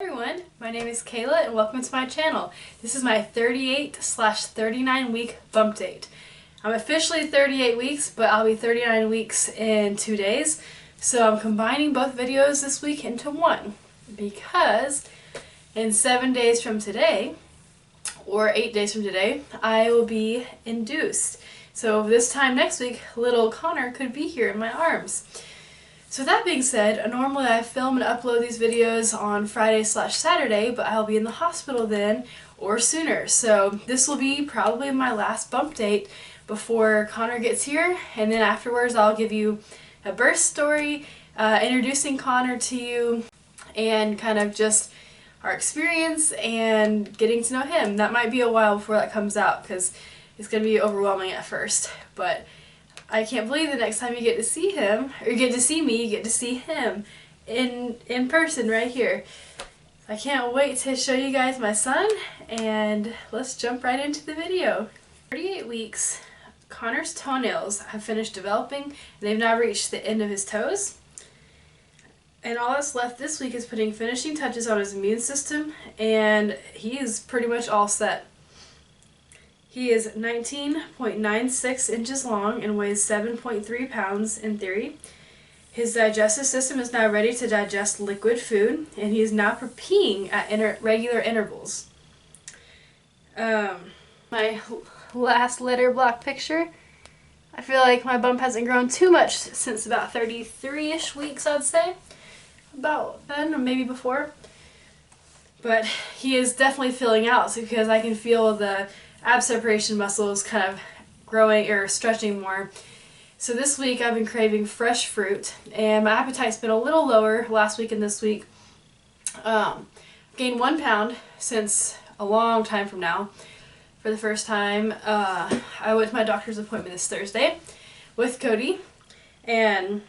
Hey everyone, my name is Kayla and welcome to my channel. This is my 38/39 week bump date. I'm officially 38 weeks, but I'll be 39 weeks in 2 days. So I'm combining both videos this week into one because in 7 days from today, or 8 days from today, I will be induced. So this time next week, little Connor could be here in my arms. So that being said, normally I film and upload these videos on Friday/Saturday, but I'll be in the hospital then or sooner. So this will be probably my last bump date before Connor gets here, and then afterwards I'll give you a birth story, introducing Connor to you, and kind of just our experience and getting to know him. That might be a while before that comes out because it's going to be overwhelming at first, but I can't believe the next time you get to see him, or you get to see me, you get to see him in person right here. I can't wait to show you guys my son, and let's jump right into the video. 38 weeks, Connor's toenails have finished developing, and they've now reached the end of his toes. And all that's left this week is putting finishing touches on his immune system, and he is pretty much all set. He is 19.96 inches long and weighs 7.3 pounds in theory. His digestive system is now ready to digest liquid food, and he is now peeing at regular intervals. My last letter block picture, I feel like my bump hasn't grown too much since about 33-ish weeks, I'd say. About then, or maybe before. But he is definitely filling out because I can feel the ab separation muscles kind of growing or stretching more. So this week I've been craving fresh fruit, and my appetite's been a little lower last week and this week. Gained 1 pound since a long time from now. For the first time, I went to my doctor's appointment this Thursday with Cody, and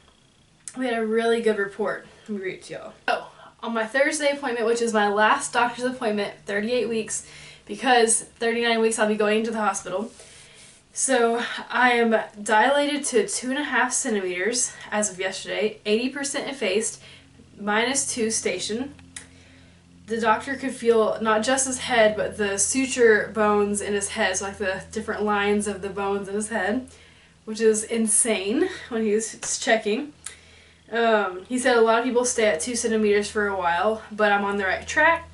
we had a really good report. Let me read it to y'all. So, on my Thursday appointment, which is my last doctor's appointment, 38 weeks, because 39 weeks I'll be going to the hospital. So I am dilated to 2.5 centimeters as of yesterday, 80% effaced, -2 station. The doctor could feel not just his head, but the suture bones in his head, so like the different lines of the bones in his head, which is insane when he was checking. He said a lot of people stay at 2 centimeters for a while, but I'm on the right track.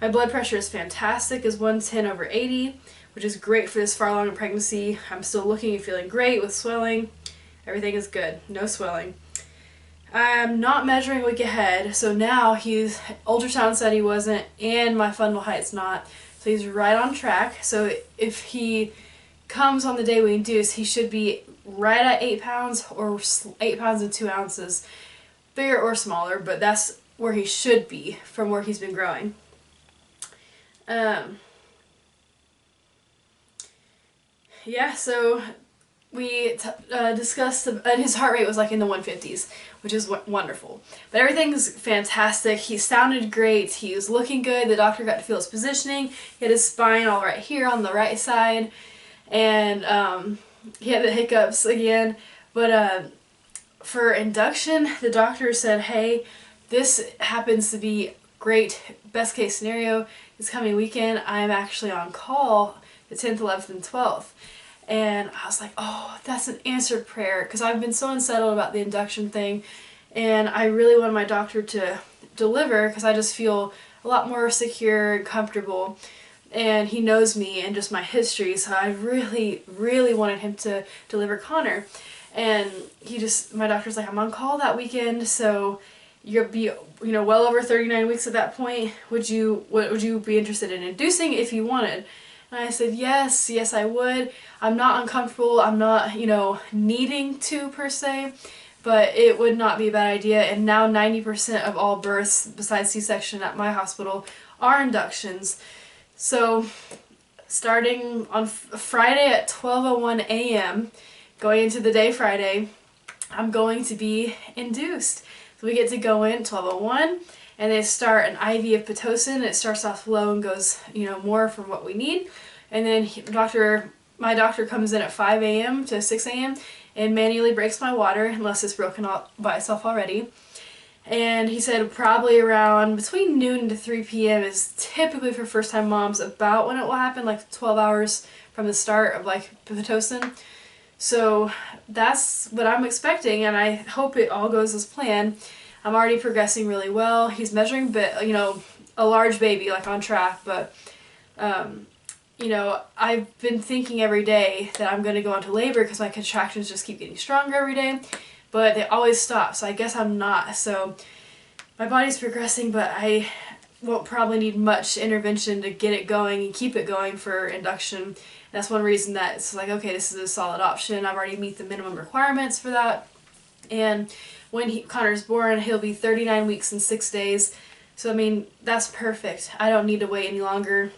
My blood pressure is fantastic, is 110/80, which is great for this far along in pregnancy. I'm still looking and feeling great with swelling. Everything is good, no swelling. I'm not measuring week ahead, so now ultrasound said he wasn't, and my fundal height's not, so he's right on track. So if he comes on the day we induce, he should be right at 8 pounds or 8 pounds and 2 ounces, bigger or smaller, but that's where he should be from where he's been growing. Yeah, so we discussed, and his heart rate was like in the 150s, which is wonderful. But everything's fantastic. He sounded great. He was looking good. The doctor got to feel his positioning. He had his spine all right here on the right side, and he had the hiccups again. But for induction, the doctor said, hey, this happens to be great. Best case scenario, this coming weekend, I'm actually on call the 10th, 11th, and 12th. And I was like, oh, that's an answered prayer, because I've been so unsettled about the induction thing, and I really wanted my doctor to deliver because I just feel a lot more secure and comfortable, and he knows me and just my history, so I really, really wanted him to deliver Connor. And my doctor's like, I'm on call that weekend, so you'll be, well over 39 weeks at that point. Would you be interested in inducing if you wanted? And I said, yes, I would. I'm not uncomfortable. I'm not, needing to per se, but it would not be a bad idea. And now 90% of all births besides C-section at my hospital are inductions. So starting on Friday at 12:01 a.m., going into the day Friday, I'm going to be induced. So we get to go in 12:01, and they start an IV of Pitocin. It starts off low and goes, more from what we need. And then my doctor comes in at 5 a.m. to 6 a.m. and manually breaks my water, unless it's broken up by itself already. And he said probably around between noon to 3 p.m. is typically for first-time moms about when it will happen, like 12 hours from the start of like Pitocin. So that's what I'm expecting, and I hope it all goes as planned. I'm already progressing really well. He's measuring, a large baby, like on track, but I've been thinking every day that I'm going to go into labor because my contractions just keep getting stronger every day, but they always stop, so I guess I'm not. So my body's progressing, but I won't probably need much intervention to get it going and keep it going for induction. That's one reason that it's like, okay, this is a solid option. I've already meet the minimum requirements for that. And when Connor's born, he'll be 39 weeks and 6 days. So, I mean, that's perfect. I don't need to wait any longer.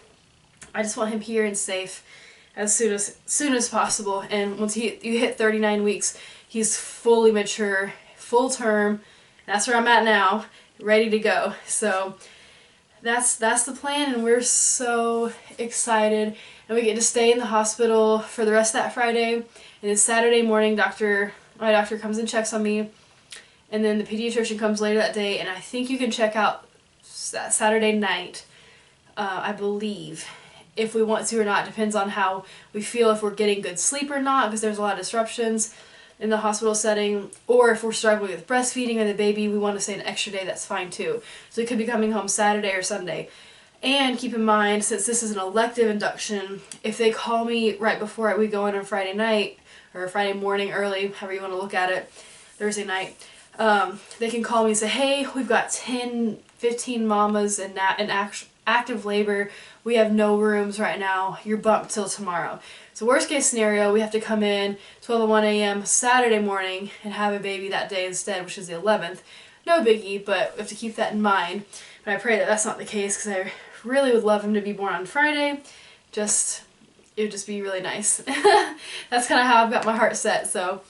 I just want him here and safe as soon as possible. And once you hit 39 weeks, he's fully mature, full term. That's where I'm at now, ready to go. So that's the plan, and we're so excited. And we get to stay in the hospital for the rest of that Friday. And then Saturday morning, my doctor comes and checks on me. And then the pediatrician comes later that day, and I think you can check out Saturday night, I believe, if we want to or not. Depends on how we feel, if we're getting good sleep or not, because there's a lot of disruptions in the hospital setting, or if we're struggling with breastfeeding or the baby, we want to stay an extra day, that's fine too. So we could be coming home Saturday or Sunday. And keep in mind, since this is an elective induction, if they call me right before we go in on Friday night, or Friday morning early, however you want to look at it, Thursday night, they can call me and say, hey, we've got 10, 15 mamas in active labor. We have no rooms right now. You're bumped till tomorrow. So worst case scenario, we have to come in 12:01 a.m. Saturday morning and have a baby that day instead, which is the 11th. No biggie, but we have to keep that in mind. But I pray that that's not the case, because I really would love him to be born on Friday. It would just be really nice. That's kind of how I've got my heart set, so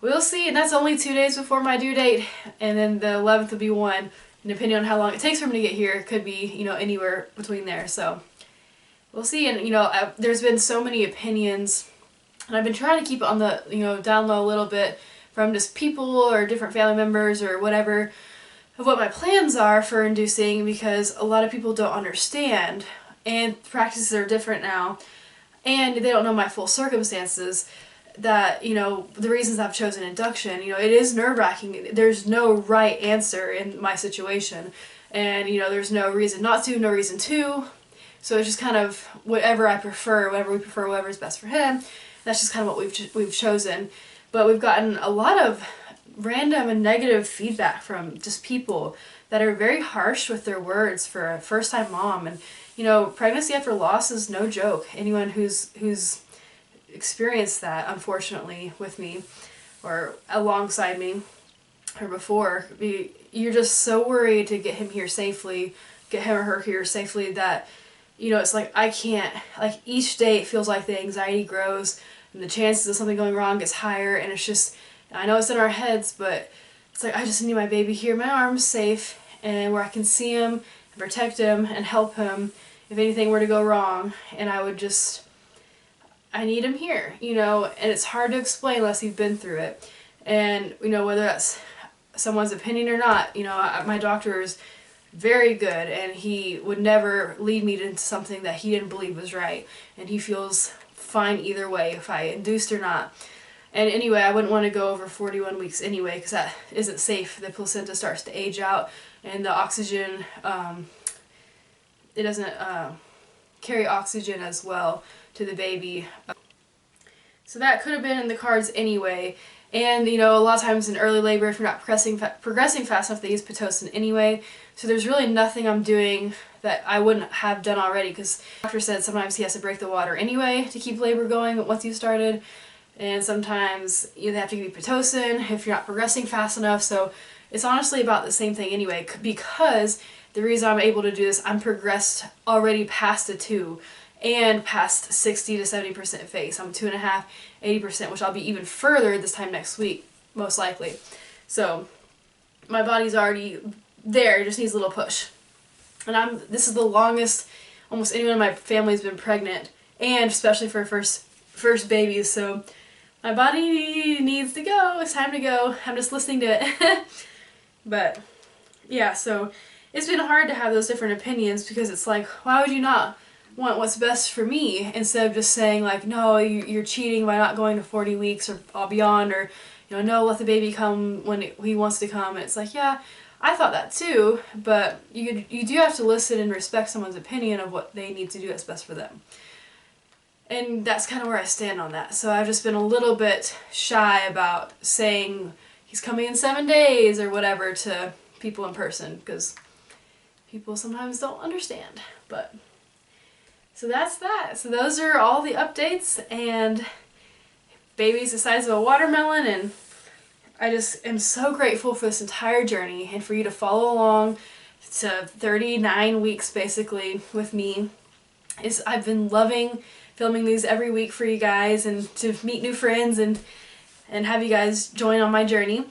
we'll see. And that's only 2 days before my due date, and then the 11th will be 1. And depending on how long it takes for him to get here, it could be, anywhere between there. So we'll see. And, there's been so many opinions, and I've been trying to keep it on the, down low a little bit from just people or different family members or whatever of what my plans are for inducing, because a lot of people don't understand, and practices are different now, and they don't know my full circumstances, that, the reasons I've chosen induction. It is nerve-wracking. There's no right answer in my situation, and, there's no reason not to, no reason to, so it's just kind of whatever I prefer, whatever we prefer, whatever is best for him. That's just kind of what we've chosen. But we've gotten a lot of random and negative feedback from just people that are very harsh with their words for a first-time mom. And, pregnancy after loss is no joke. Anyone who's experienced that, unfortunately, with me or alongside me or before, you're just so worried to get him here safely, get him or her here safely, that, it's like I can't, like each day it feels like the anxiety grows and the chances of something going wrong gets higher, and it's just, I know it's in our heads, but it's like I just need my baby here, my arms safe, and where I can see him and protect him and help him if anything were to go wrong. And I need him here, and it's hard to explain unless you've been through it. And, whether that's someone's opinion or not, my doctor is very good, and he would never lead me into something that he didn't believe was right, and he feels fine either way if I induced or not. And anyway, I wouldn't want to go over 41 weeks anyway, because that isn't safe. The placenta starts to age out, and the oxygen, it doesn't carry oxygen as well to the baby. So that could have been in the cards anyway. And, a lot of times in early labor, if you're not progressing fast enough, they use Pitocin anyway. So there's really nothing I'm doing that I wouldn't have done already, because the doctor said sometimes he has to break the water anyway to keep labor going once you started. And sometimes they have to give you Pitocin if you're not progressing fast enough. So it's honestly about the same thing anyway, because the reason I'm able to do this, I'm progressed already past a 2 and past 60 to 70% phase. I'm 2.5, 80%, which I'll be even further this time next week, most likely. So my body's already there, it just needs a little push. And this is the longest almost anyone in my family has been pregnant, and especially for first babies, so my body needs to go. It's time to go. I'm just listening to it. But yeah, so it's been hard to have those different opinions because it's like, why would you not want what's best for me instead of just saying like, no, you're cheating by not going to 40 weeks or beyond, or no, let the baby come when he wants to come. And it's like, yeah, I thought that too, but you do have to listen and respect someone's opinion of what they need to do that's best for them. And that's kind of where I stand on that. So I've just been a little bit shy about saying he's coming in 7 days or whatever to people in person because people sometimes don't understand. But so that's that. So those are all the updates, and baby's the size of a watermelon, and I just am so grateful for this entire journey and for you to follow along to 39 weeks basically with me. I've been loving filming these every week for you guys and to meet new friends and have you guys join on my journey.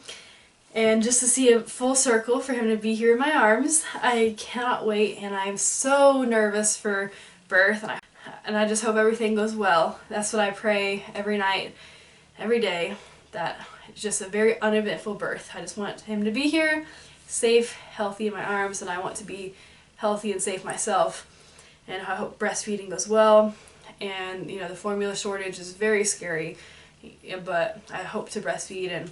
And just to see a full circle for him to be here in my arms, I cannot wait, and I'm so nervous for birth, and I just hope everything goes well. That's what I pray every night, every day, that it's just a very uneventful birth. I just want him to be here, safe, healthy in my arms, and I want to be healthy and safe myself. And I hope breastfeeding goes well. And the formula shortage is very scary, but I hope to breastfeed, and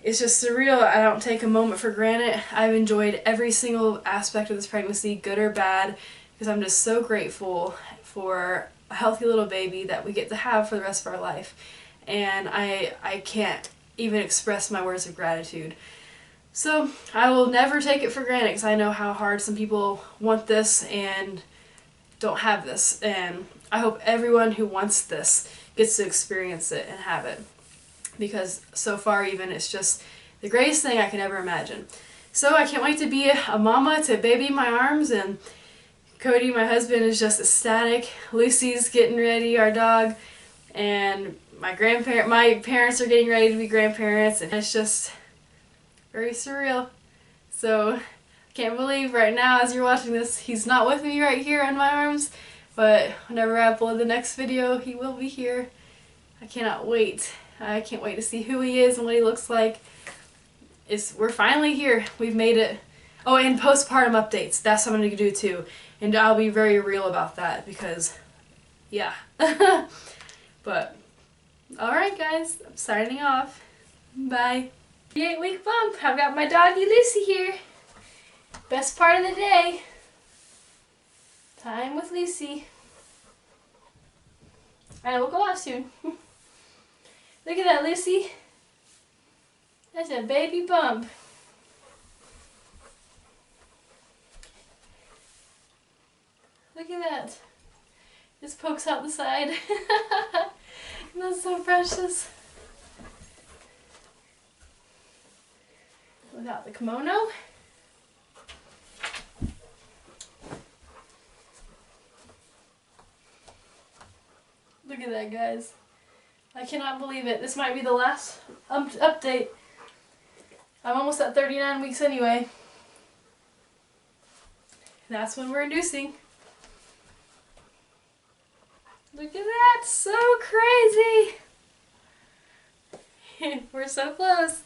it's just surreal. I don't take a moment for granted. I've enjoyed every single aspect of this pregnancy, good or bad, because I'm just so grateful for a healthy little baby that we get to have for the rest of our life. And I can't even express my words of gratitude. So I will never take it for granted because I know how hard some people want this and don't have this. And I hope everyone who wants this gets to experience it and have it. Because so far even it's just the greatest thing I can ever imagine. So I can't wait to be a mama to a baby in my arms, and Cody, my husband, is just ecstatic. Lucy's getting ready, our dog, and my parents are getting ready to be grandparents, and it's just very surreal. So I can't believe right now as you're watching this, he's not with me right here in my arms, but whenever I upload the next video, he will be here. I cannot wait. I can't wait to see who he is and what he looks like. We're finally here. We've made it. Oh, and postpartum updates. That's what I'm going to do too. And I'll be very real about that because, yeah. But, alright guys, I'm signing off. Bye. 8-week bump. I've got my doggy Lucy here. Best part of the day. Time with Lucy. And we'll go off soon. Look at that, Lucy. That's a baby bump. Look at that. Just pokes out the side. That's so precious. Without the kimono. Look at that, guys. I cannot believe it. This might be the last update. I'm almost at 39 weeks anyway. That's when we're inducing. Look at that! So crazy! We're so close.